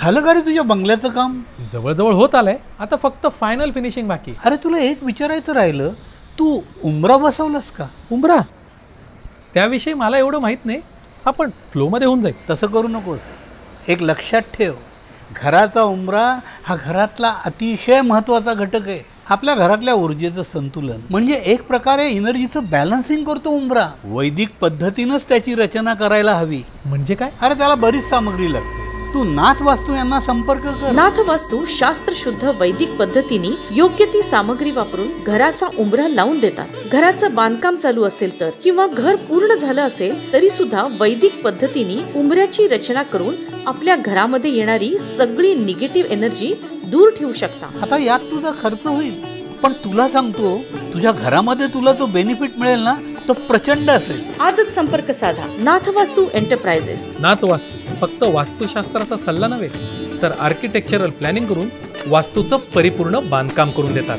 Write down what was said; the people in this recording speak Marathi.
झालं का रे तुझ्या बंगल्याचं काम? जवळजवळ होत आलंय, आता फक्त फायनल फिनिशिंग बाकी. अरे तुला एक विचारायचं राहिलं, तू उंबरा बसवलास का? उंबरा? त्याविषयी मला एवढं माहीत नाही, आपण फ्लोमध्ये होऊन जाईल. तसं करू नकोस. एक लक्षात ठेव, घराचा उंबरा हा घरातला अतिशय महत्त्वाचा घटक आहे. आपल्या घरातल्या ऊर्जेचं संतुलन म्हणजे एक प्रकारे एनर्जीचं बॅलन्सिंग करतो उंबरा. वैदिक पद्धतीनंच त्याची रचना करायला हवी. म्हणजे काय? अरे त्याला बरीच सामग्री लागते. तू नाथ वास्तू यांना संपर्क कर. नाथ वास्तू शास्त्रशुद्ध वैदिक पद्धतीने योग्य ती सामग्री वापरून घराचा उंबरा लावून देतात. घराचं बांधकाम चालू असेल तर किंवा घर पूर्ण झालं असेल तरी सुद्धा वैदिक पद्धतीने उंबऱ्याची रचना करून आपल्या घरामध्ये येणारी सगळी निगेटिव्ह एनर्जी दूर ठेवू शकता. आता यात तुझा खर्च होईल, पण तुला सांगतो तुझ्या घरामध्ये तुला जो बेनिफिट मिळेल ना तो प्रचंड असेल. आजच संपर्क साधा. नाथ वास्तू एंटरप्राइजेस. नाथ वास्तू फक्त वास्तुशास्त्राचा सल्ला नव्हे तर आर्किटेक्चरल प्लॅनिंग करून वास्तूचं परिपूर्ण बांधकाम करून देतात.